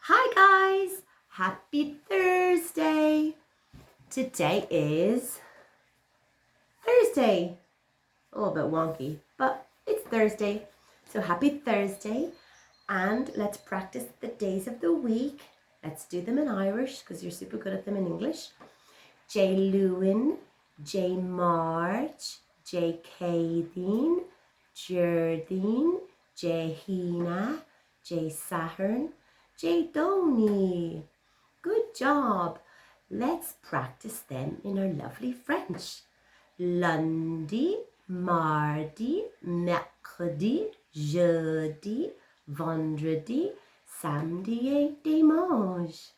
Hi guys, happy Thursday. Today is Thursday. A little bit wonky, but it's Thursday. So happy Thursday, and let's practice the days of the week. Let's do them in Irish because you're super good at them in English. J Lewin, J March, J Caideen, Jerdeen, J Hina, J Saturn, J Donny. Good job. Let's practice them in our lovely French. Lundi, mardi, mercredi, jeudi, vendredi, samedi et dimanche.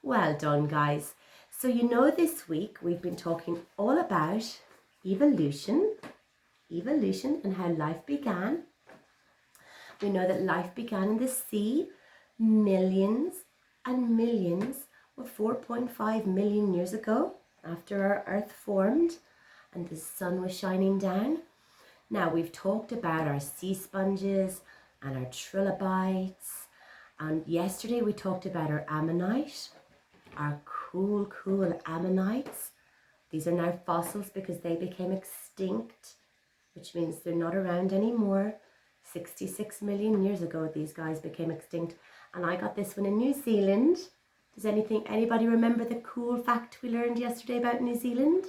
Well done, guys. So you know this week we've been talking all about evolution and how life began. We know that life began in the sea millions and millions, 4.5 million years ago, after our earth formed and the sun was shining down. Now we've talked about our sea sponges and our trilobites, and yesterday we talked about our ammonite, our cool ammonites. These are now fossils because they became extinct, which means they're not around anymore. 66 million years ago these guys became extinct, and I got this one in New Zealand. Does anybody remember the cool fact we learned yesterday about New Zealand?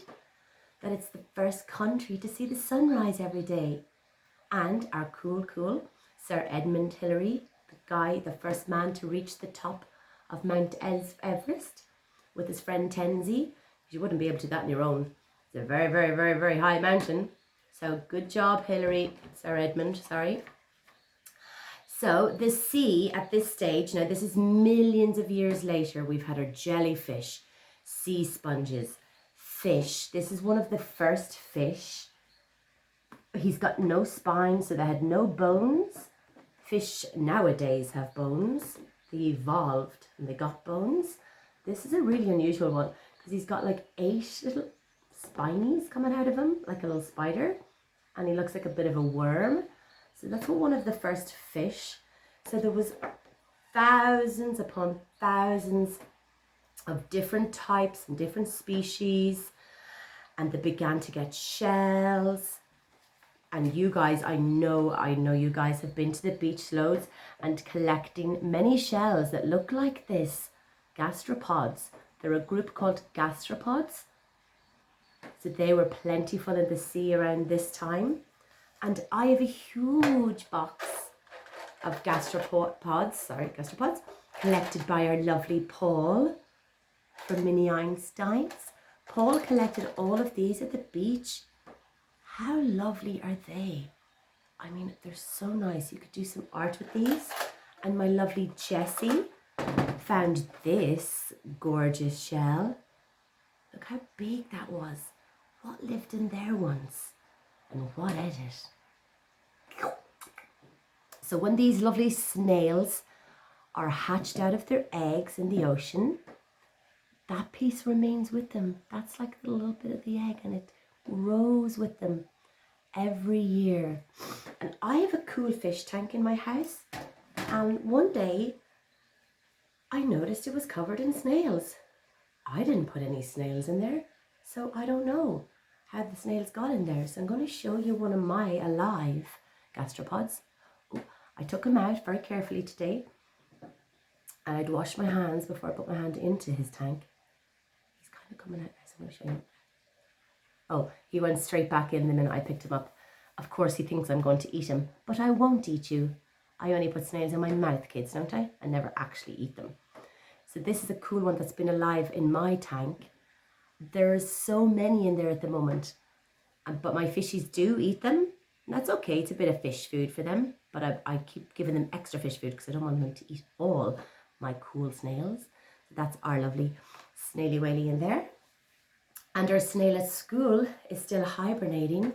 That it's the first country to see the sunrise every day. And our cool Sir Edmund Hillary, the first man to reach the top of Mount Everest with his friend Tenzi. You wouldn't be able to do that on your own. It's a very, very, very, very high mountain. So good job, Sir Edmund, sorry. So the sea at this stage, now this is millions of years later, we've had our jellyfish, sea sponges, fish. This is one of the first fish. He's got no spine, so they had no bones. Fish nowadays have bones. They evolved and they got bones. This is a really unusual one because he's got like 8 little spinies coming out of him, like a little spider, and he looks like a bit of a worm. So that's one of the first fish. So there was thousands upon thousands of different types and different species, and they began to get shells. And you guys, I know you guys have been to the beach loads and collecting many shells that look like this, gastropods. They're a group called gastropods. So they were plentiful in the sea around this time. And I have a huge box of gastropods collected by our lovely Paul from Mini Einsteins. Paul collected all of these at the beach. How lovely are they? I mean, they're so nice. You could do some art with these. And my lovely Jessie found this gorgeous shell. Look how big that was. What lived in there once? And what ate it? So when these lovely snails are hatched out of their eggs in the ocean, that piece remains with them. That's like the little bit of the egg, and it grows with them every year. And I have a cool fish tank in my house, and one day I noticed it was covered in snails. I didn't put any snails in there, so I don't know how the snails got in there. So I'm going to show you one of my alive gastropods. Oh, I took him out very carefully today, and I'd washed my hands before I put my hand into his tank. He's kind of coming out now, so I'm going to show you. Oh, he went straight back in the minute I picked him up. Of course, he thinks I'm going to eat him, but I won't eat you. I only put snails in my mouth, kids, don't I? I never actually eat them. So this is a cool one that's been alive in my tank. There's so many in there at the moment, but my fishies do eat them. And that's okay, it's a bit of fish food for them, but I keep giving them extra fish food because I don't want them to eat all my cool snails. So that's our lovely snaily whaley in there. And our snail at school is still hibernating.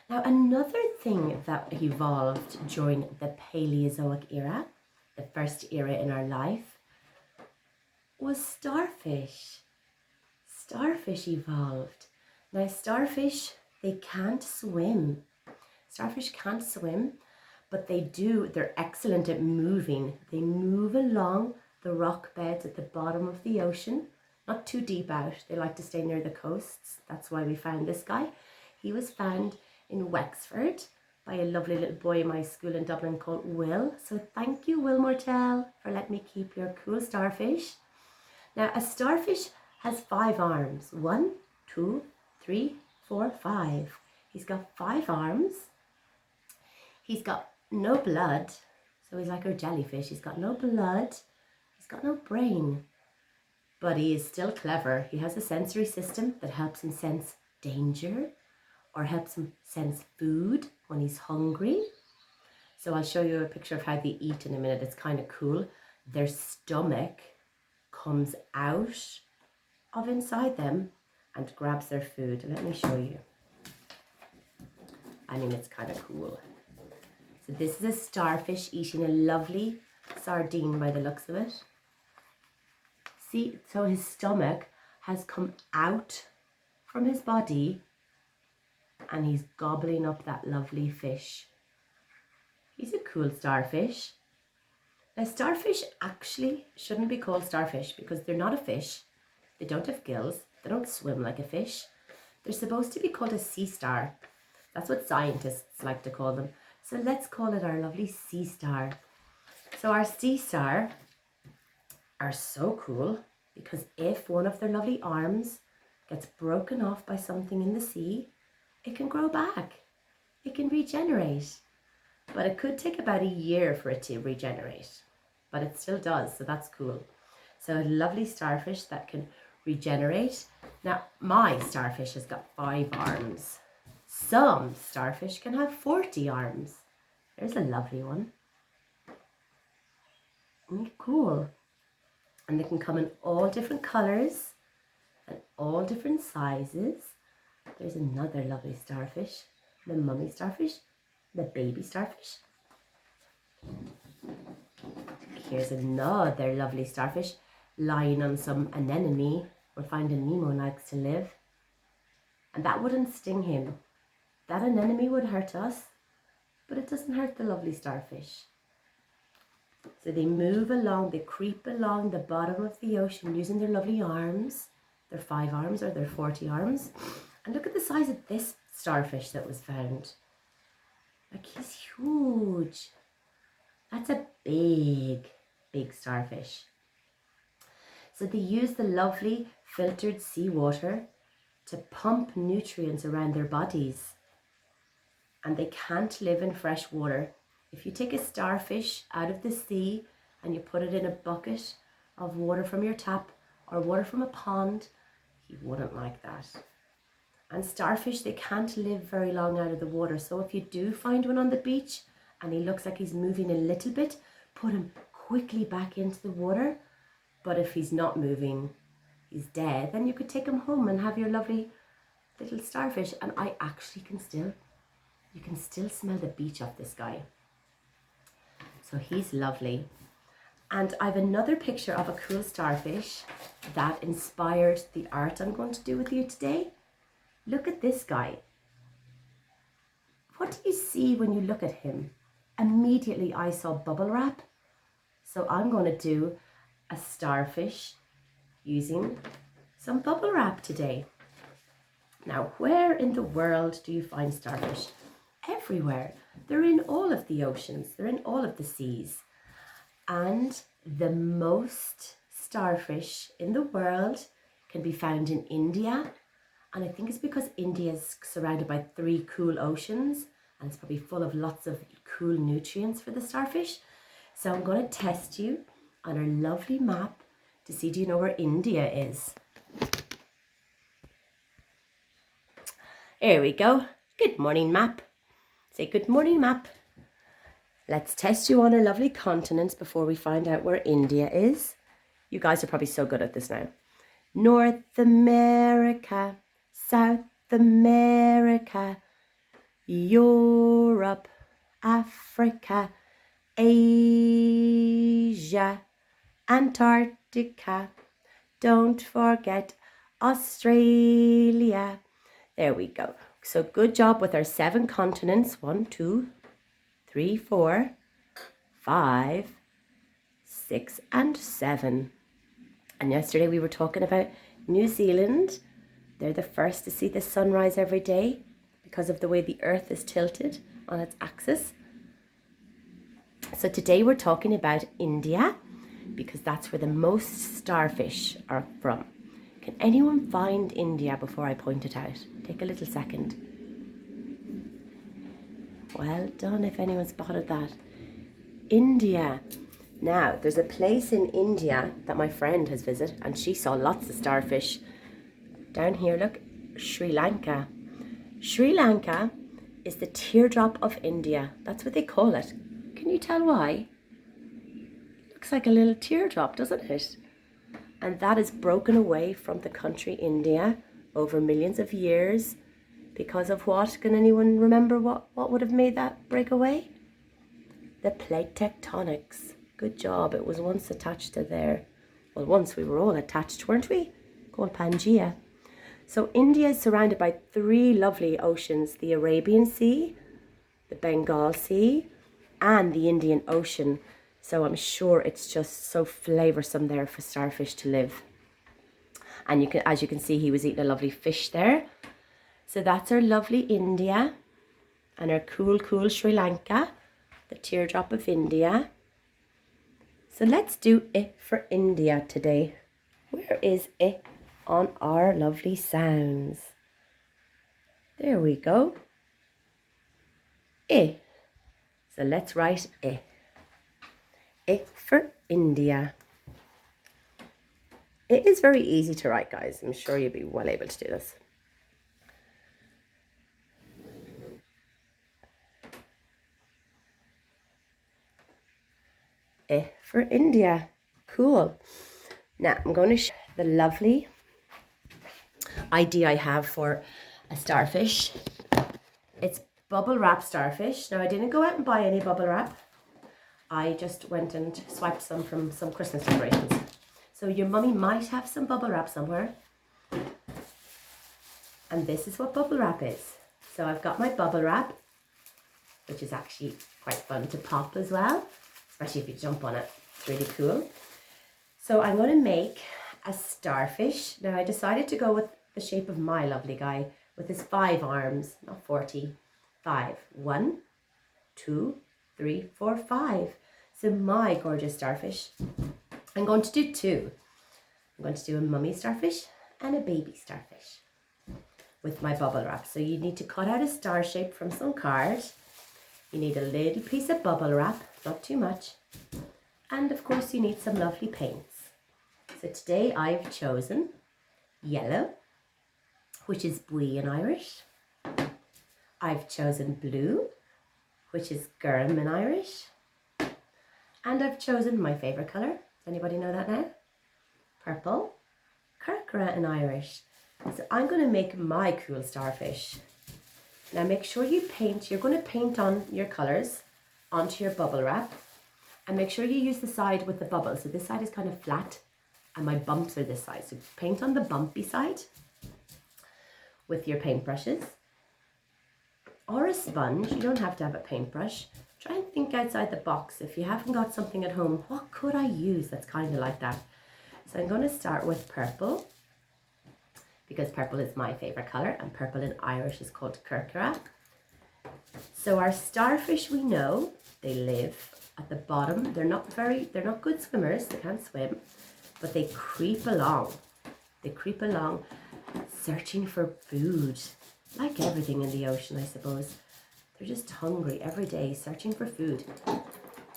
Now, another thing that evolved during the Paleozoic era, the first era in our life, was starfish. Starfish evolved. Now, starfish, they can't swim. Starfish can't swim, but they're excellent at moving. They move along the rock beds at the bottom of the ocean, not too deep out. They like to stay near the coasts. That's why we found this guy. He was found in Wexford by a lovely little boy in my school in Dublin called Will. So thank you, Will Mortel, for letting me keep your cool starfish. Now, a starfish has 5 arms. 1, 2, 3, 4, 5. He's got 5 arms. He's got no blood. So he's like our jellyfish. He's got no blood. He's got no brain. But he is still clever. He has a sensory system that helps him sense danger or helps him sense food when he's hungry. So I'll show you a picture of how they eat in a minute. It's kind of cool. Their stomach comes out of inside them and grabs their food. Let me show you. I mean, it's kind of cool. So this is a starfish eating a lovely sardine by the looks of it. See, so his stomach has come out from his body and he's gobbling up that lovely fish. He's a cool starfish. Now, starfish actually shouldn't be called starfish because they're not a fish. They don't have gills. They don't swim like a fish. They're supposed to be called a sea star. That's what scientists like to call them. So let's call it our lovely sea star. So our sea star are so cool because if one of their lovely arms gets broken off by something in the sea, it can grow back. It can regenerate. But it could take about a year for it to regenerate. But it still does, so that's cool. So a lovely starfish that can regenerate. Now, my starfish has got 5 arms. Some starfish can have 40 arms. There's a lovely one. Cool. And they can come in all different colours and all different sizes. There's another lovely starfish, the mummy starfish, the baby starfish. Here's another lovely starfish lying on some anemone where Finding Nemo likes to live. And that wouldn't sting him. That anemone would hurt us, but it doesn't hurt the lovely starfish. So they move along, they creep along the bottom of the ocean using their lovely arms, their 5 arms or their 40 arms. And look at the size of this starfish that was found. Like, he's huge. That's a big, big starfish. So they use the lovely filtered seawater to pump nutrients around their bodies. And they can't live in fresh water. If you take a starfish out of the sea and you put it in a bucket of water from your tap or water from a pond, he wouldn't like that. And starfish, they can't live very long out of the water. So if you do find one on the beach and he looks like he's moving a little bit, put him quickly back into the water. But if he's not moving, he's dead, then you could take him home and have your lovely little starfish. And you can still smell the beach off this guy. So he's lovely. And I have another picture of a cool starfish that inspired the art I'm going to do with you today. Look at this guy. What do you see when you look at him? Immediately I saw bubble wrap. So I'm going to do a starfish using some bubble wrap today. Now, where in the world do you find starfish? Everywhere. They're in all of the oceans. They're in all of the seas. And the most starfish in the world can be found in India. And I think it's because India is surrounded by 3 cool oceans and it's probably full of lots of cool nutrients for the starfish. So I'm going to test you on our lovely map to see, do you know where India is? Here we go. Good morning, map. Say good morning, map. Let's test you on our lovely continents before we find out where India is. You guys are probably so good at this now. North America, South America, Europe, Africa, Asia, Antarctica. Don't forget Australia. There we go. So good job with our 7 continents. 1, 2, 3, 4, 5, 6 and 7. And yesterday we were talking about New Zealand. They're the first to see the sunrise every day because of the way the earth is tilted on its axis. So today we're talking about India because that's where the most starfish are from. Can anyone find India before I point it out? Take a little second. Well done if anyone spotted that. India. Now, there's a place in India that my friend has visited and she saw lots of starfish. Down here, look, Sri Lanka. Sri Lanka is the teardrop of India. That's what they call it. Can you tell why? Looks like a little teardrop, doesn't it? And that is broken away from the country India over millions of years. Because of what? Can anyone remember what would have made that break away? The plate tectonics. Good job. It was once attached to there. Well, once we were all attached, weren't we? Called Pangaea. So India is surrounded by 3 lovely oceans. The Arabian Sea, the Bengal Sea, and the Indian Ocean. So I'm sure it's just so flavoursome there for starfish to live. And you can, as you can see, he was eating a lovely fish there. So that's our lovely India and our cool Sri Lanka, the teardrop of India. So let's do it for India today. Where is it on our lovely sounds? There we go. I. So let's write I. I for India. It is very easy to write, guys. I'm sure you'll be well able to do this. I for India. Cool. Now I'm going to show the lovely idea I have for a starfish. It's bubble wrap starfish. Now I didn't go out and buy any bubble wrap. I just went and swiped some from some Christmas decorations. So your mummy might have some bubble wrap somewhere. And this is what bubble wrap is. So I've got my bubble wrap, which is actually quite fun to pop as well, especially if you jump on it. It's really cool. So I'm going to make a starfish. Now I decided to go with the shape of my lovely guy with his 5 arms, not 40, 5. 1, 2, 3, 4, 5. So my gorgeous starfish. I'm going to do 2. I'm going to do a mummy starfish and a baby starfish with my bubble wrap. So you need to cut out a star shape from some card. You need a little piece of bubble wrap, not too much. And of course you need some lovely paints. So today I've chosen yellow, which is bui in Irish. I've chosen blue, which is gurm in Irish. And I've chosen my favourite colour. Does anybody know that now? Purple, curcura in Irish. So I'm going to make my cool starfish. Now make sure you paint, you're going to paint on your colours onto your bubble wrap. And make sure you use the side with the bubble. So this side is kind of flat and my bumps are this side. So paint on the bumpy side with your paintbrushes. Or a sponge. You don't have to have a paintbrush. Try and think outside the box. If you haven't got something at home, what could I use that's kind of like that? So I'm going to start with purple, because purple is my favourite colour, and purple in Irish is called curcura. So our starfish, we know they live at the bottom. They're not good swimmers, they can't swim, but they creep along. They creep along searching for food, like everything in the ocean, I suppose. They're just hungry every day, searching for food.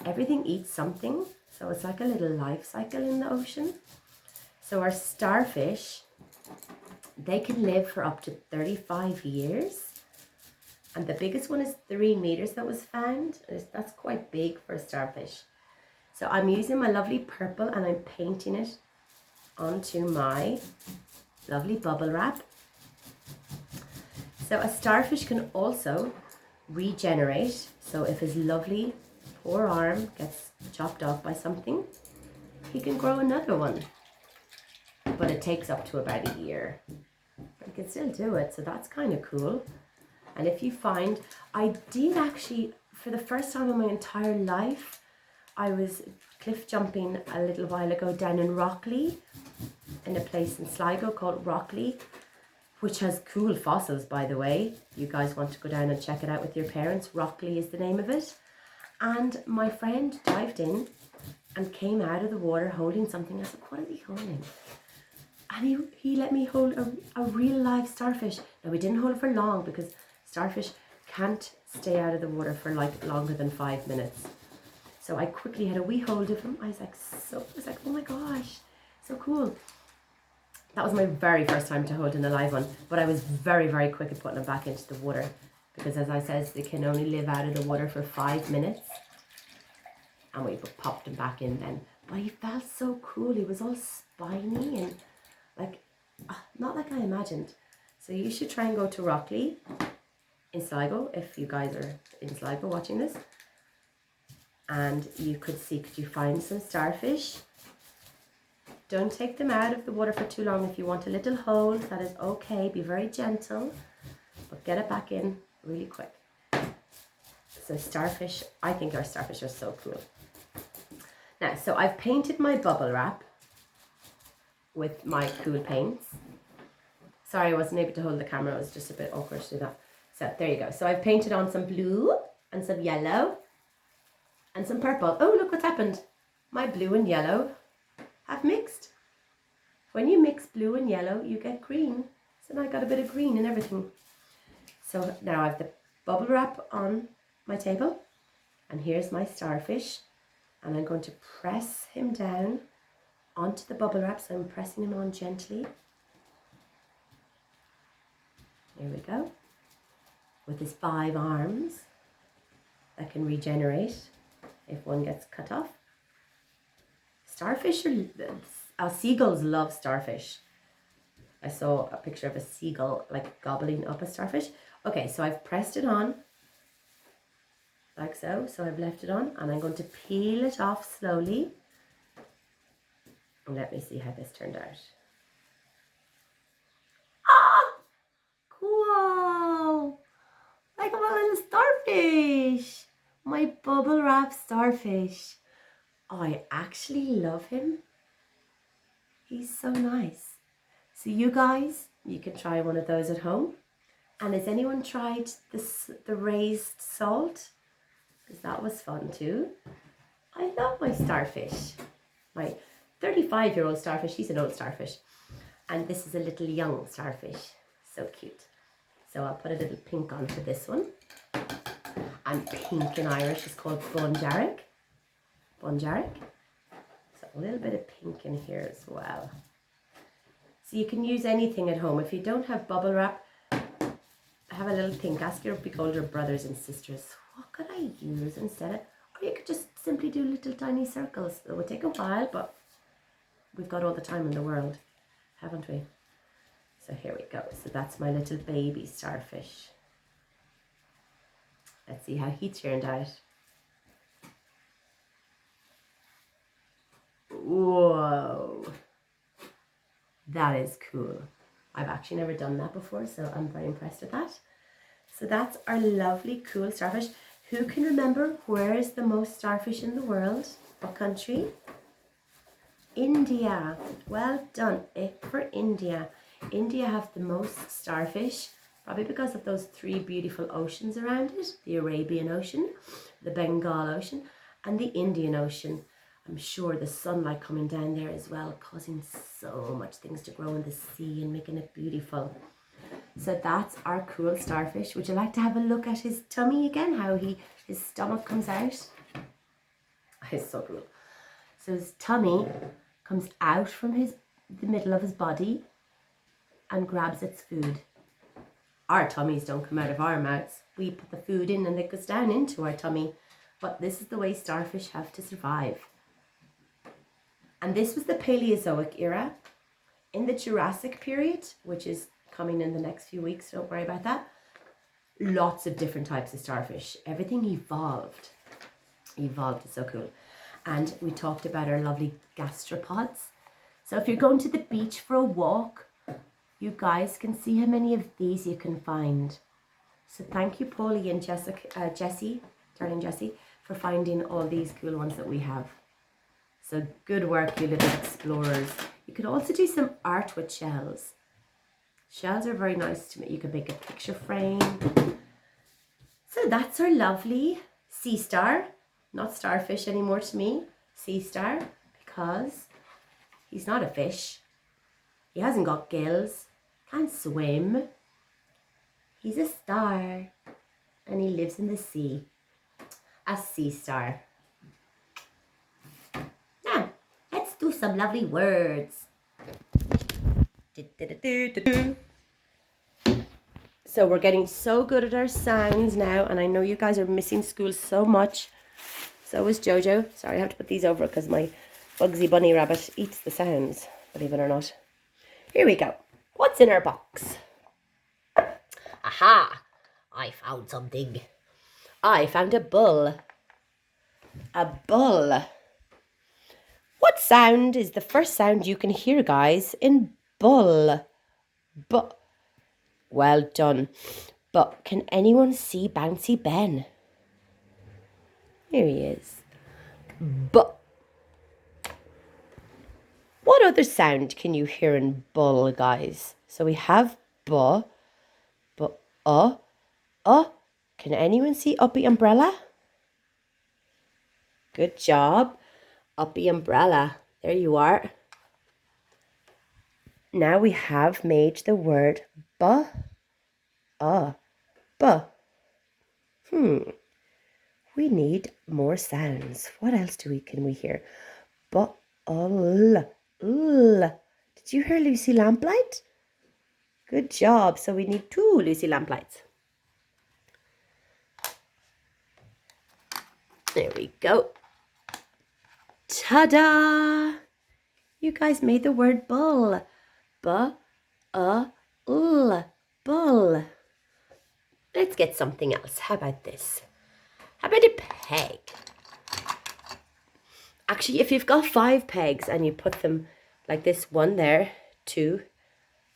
Everything eats something, so it's like a little life cycle in the ocean. So our starfish, they can live for up to 35 years. And the biggest one is 3 meters that was found. That's quite big for a starfish. So I'm using my lovely purple and I'm painting it onto my lovely bubble wrap. So a starfish can also regenerate. So if his lovely poor arm gets chopped off by something, he can grow another one. But it takes up to about a year. But he can still do it, so that's kind of cool. And if you I did actually, for the first time in my entire life, I was cliff jumping a little while ago down in Rockley, in a place in Sligo called Rockley, which has cool fossils, by the way. You guys want to go down and check it out with your parents. Rockley is the name of it. And my friend dived in and came out of the water holding something. I said, what is he holding? And he let me hold a real live starfish. Now, we didn't hold it for long because starfish can't stay out of the water for like longer than 5 minutes. So I quickly had a wee hold of him. I was like, oh my gosh, so cool. That was my very first time to hold in a live one, but I was very, very quick at putting them back into the water because, as I said, they can only live out of the water for 5 minutes. And we popped him back in then. But he felt so cool. He was all spiny and like, not like I imagined. So you should try and go to Rockley in Sligo if you guys are in Sligo watching this. And you could you find some starfish. Don't take them out of the water for too long. If you want a little hold, that is okay. Be very gentle, but get it back in really quick. So starfish, I think our starfish are so cool. Now, so I've painted my bubble wrap with my cool paints. Sorry, I wasn't able to hold the camera. It was just a bit awkward to do that. So there you go. So I've painted on some blue and some yellow and some purple. Oh, look what's happened. My blue and yellow have mixed. When you mix blue and yellow, you get green. So now I got a bit of green and everything. So now I have the bubble wrap on my table, and here's my starfish, and I'm going to press him down onto the bubble wrap. So I'm pressing him on gently. There we go. With his 5 arms that can regenerate if one gets cut off. Starfish seagulls love starfish. I saw a picture of a seagull like gobbling up a starfish. Okay, so I've pressed it on like so. So I've left it on and I'm going to peel it off slowly. And let me see how this turned out. Ah! Cool! Like a little starfish. My bubble wrap starfish. I actually love him. He's so nice. So you guys, you can try one of those at home. And has anyone tried the raised salt? Because that was fun too. I love my starfish. My 35-year-old starfish, he's an old starfish. And this is a little young starfish. So cute. So I'll put a little pink on for this one. And pink in Irish is called Bunjarric. Bunjarric. So a little bit of pink in here as well. So you can use anything at home. If you don't have bubble wrap, have a little pink. Ask your big older brothers and sisters, what could I use instead of, or you could just simply do little tiny circles. It will take a while, but we've got all the time in the world, haven't we? So here we go. So that's my little baby starfish. Let's see how he turned out. Whoa, that is cool. I've actually never done that before, so I'm very impressed with that. So that's our lovely, cool starfish. Who can remember where is the most starfish in the world? What country? India. Well done. Ick for India. India have the most starfish, probably because of those 3 beautiful oceans around it. The Arabian Ocean, the Bengal Ocean, and the Indian Ocean. I'm sure the sunlight coming down there as well, causing so much things to grow in the sea and making it beautiful. So that's our cool starfish. Would you like to have a look at his tummy again? How his stomach comes out? It's so cool. So his tummy comes out from the middle of his body and grabs its food. Our tummies don't come out of our mouths. We put the food in and it goes down into our tummy. But this is the way starfish have to survive. And this was the Paleozoic era. In the Jurassic period, which is coming in the next few weeks, don't worry about that, lots of different types of starfish. Everything evolved. It's so cool. And we talked about our lovely gastropods. So if you're going to the beach for a walk, you guys can see how many of these you can find. So thank you, Paulie and Jessie, darling Jessie, for finding all these cool ones that we have. So good work, you little explorers. You could also do some art with shells. Shells are very nice to make. You could make a picture frame. So that's our lovely sea star. Not starfish anymore to me. Sea star, because he's not a fish. He hasn't got gills. Can't swim. He's a star. And he lives in the sea. A sea star. Now, let's do some lovely words. So we're getting so good at our sounds now, and I know you guys are missing school so much. So is Jojo. Sorry, I have to put these over because my Bugsy Bunny rabbit eats the sounds, believe it or not. Here we go. What's in our box? Aha! I found something. I found a bull. A bull. What sound is the first sound you can hear, guys, in bull? Well done. But can anyone see Bouncy Ben? Here he is. But what other sound can you hear in bull, guys? So we have bu, but Can anyone see uppy umbrella? Good job. Uppy umbrella. There you are. Now we have made the word bu. Bu. We need more sounds. What else can we hear? Bu. Did you hear Lucy Lamplight? Good job. So we need 2 Lucy Lamplights. There we go. Ta-da! You guys made the word bull. Bull. Let's get something else. How about this? How about a peg? Actually, if you've got 5 pegs and you put them like this, 1 there, 2,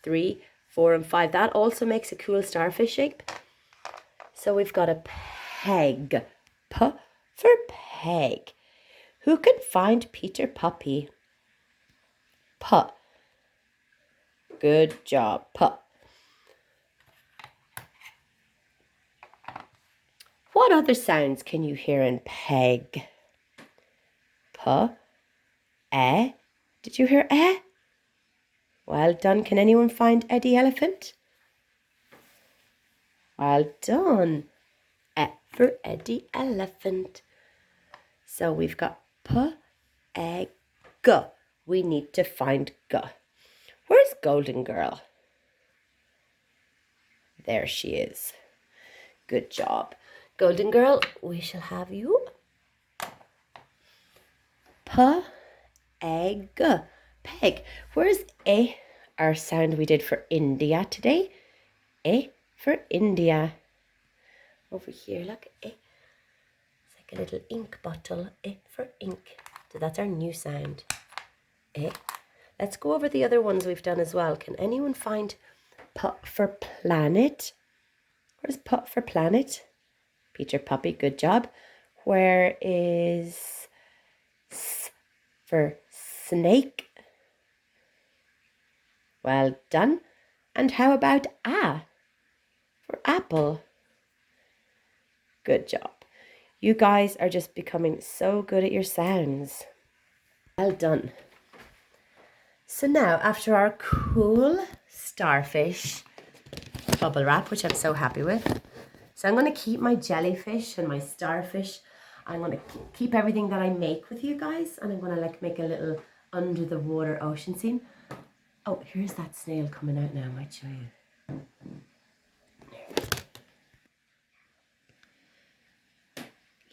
3, 4, and 5, that also makes a cool starfish shape. So we've got a peg. P for peg. Who can find Peter Puppy? P. Good job. P. What other sounds can you hear in peg? P. E. Did you hear e? Well done. Can anyone find Eddie Elephant? Well done. E for Eddie Elephant. So we've got p, e, g. We need to find g. Where's Golden Girl? There she is. Good job. Golden Girl, we shall have you. P, e, g. Peg. Where's e? Our sound we did for India today. E for India. Over here, look. E. It's like a little ink bottle. E for ink. So that's our new sound. E. Let's go over the other ones we've done as well. Can anyone find P for planet? Where's P for planet? Peter Puppy, good job. Where is S for snake? Well done. And how about A for apple? Good job. You guys are just becoming so good at your sounds. Well done. So now, after our cool starfish bubble wrap, which I'm so happy with, so I'm going to keep my jellyfish and my starfish. I'm going to keep everything that I make with you guys, and I'm going to like make a little under the water ocean scene. Oh, here's that snail coming out now. I might show you.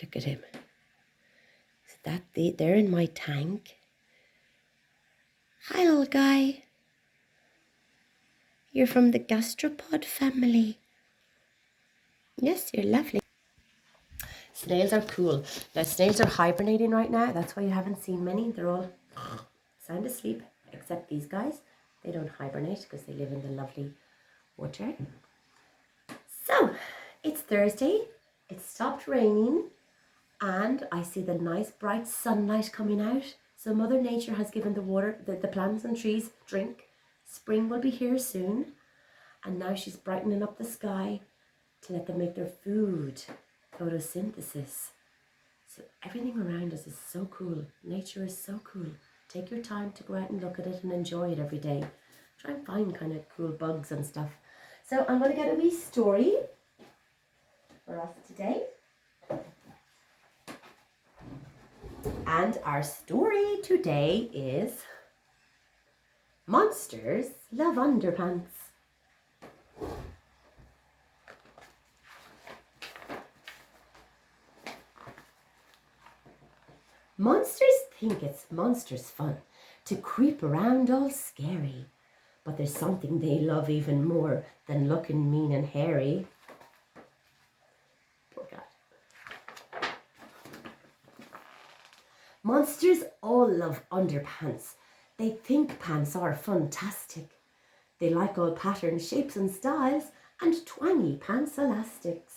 Look at him. Is that they're in my tank? Hi, little guy. You're from the gastropod family. Yes, you're lovely. Snails are cool. Now, snails are hibernating right now. That's why you haven't seen many. They're all sound asleep, except these guys. They don't hibernate because they live in the lovely water. So, it's Thursday. It stopped raining. And I see the nice bright sunlight coming out. So Mother Nature has given the water, the plants and trees drink. Spring will be here soon. And now she's brightening up the sky to let them make their food, photosynthesis. So everything around us is so cool. Nature is so cool. Take your time to go out and look at it and enjoy it every day. Try and find kind of cool bugs and stuff. So I'm going to get a wee story for us today. And our story today is Monsters Love Underpants. Monsters think it's monsters' fun to creep around all scary. But there's something they love even more than looking mean and hairy. Poor cat. Monsters all love underpants. They think pants are fantastic. They like all patterns, shapes and styles and twangy pants elastics.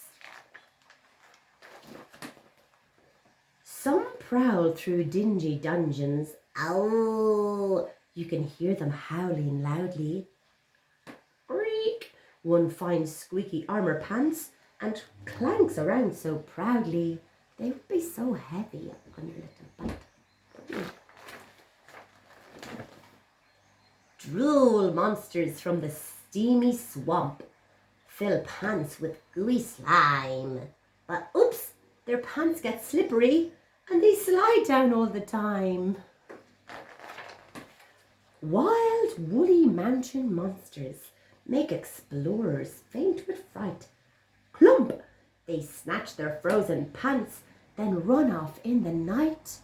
Some prowl through dingy dungeons. Ow! You can hear them howling loudly. Break! One finds squeaky armour pants and clanks around so proudly. They would be so heavy on your little butt. Drool monsters from the steamy swamp fill pants with gooey slime. But oops, their pants get slippery and they slide down all the time. Wild woolly mountain monsters make explorers faint with fright. Clump! They snatch their frozen pants, then run off in the night.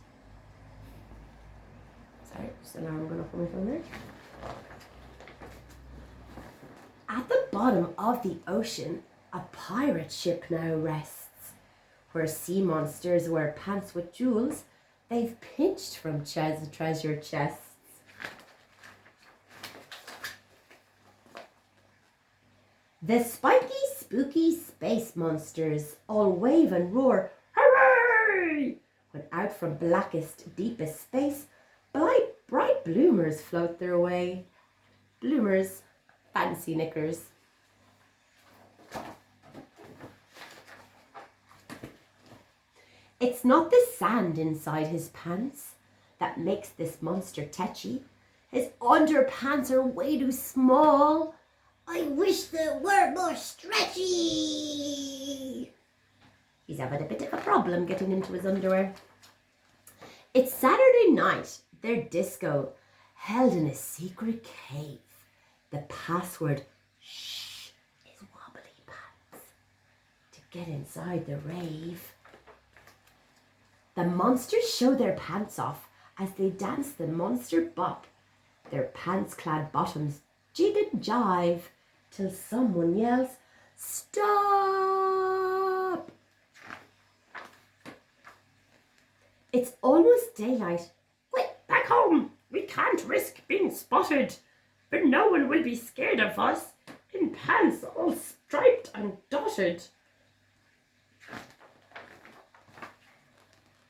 Sorry, just an alarm going off on my phone there. At the bottom of the ocean, a pirate ship now rests. Where sea monsters wear pants with jewels they've pinched from treasure chests. The spiky, spooky space monsters all wave and roar, hooray! When out from blackest, deepest space, bright bloomers float their way. Bloomers, fancy knickers. It's not the sand inside his pants that makes this monster tetchy. His underpants are way too small. I wish they were more stretchy. He's having a bit of a problem getting into his underwear. It's Saturday night, their disco, held in a secret cave. The password, shh, is wobbly pants. To get inside the rave. The monsters show their pants off as they dance the monster bop. Their pants-clad bottoms jig and jive till someone yells, stop! It's almost daylight. Quick, back home! We can't risk being spotted, but no one will be scared of us in pants all striped and dotted.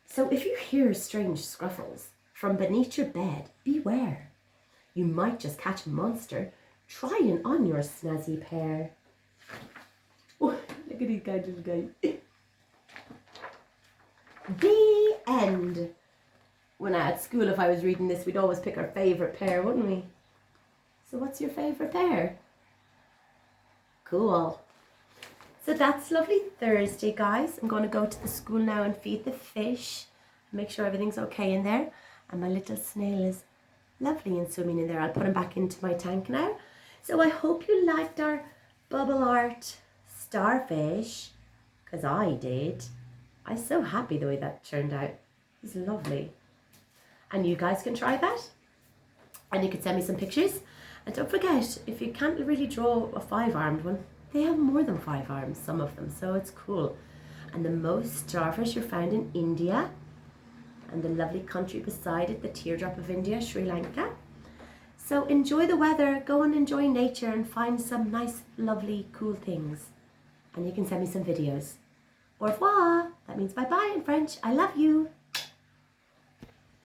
So if you hear strange scruffles from beneath your bed, beware. You might just catch a monster trying on your snazzy pair. Oh, look at these guys, little guys. The end. When at school, if I was reading this, we'd always pick our favourite pair, wouldn't we? So what's your favourite pair? Cool. So that's lovely Thursday, guys. I'm going to go to the school now and feed the fish. Make sure everything's okay in there. And my little snail is lovely and swimming in there. I'll put him back into my tank now. So I hope you liked our bubble art starfish, because I did. I'm so happy the way that turned out. He's lovely. And you guys can try that. And you can send me some pictures. And don't forget, if you can't really draw a 5-armed one, they have more than 5 arms, some of them, so it's cool. And the most starfish are found in India, and the lovely country beside it, the teardrop of India, Sri Lanka. So enjoy the weather, go and enjoy nature and find some nice, lovely, cool things. And you can send me some videos. Au revoir, that means bye-bye in French. I love you.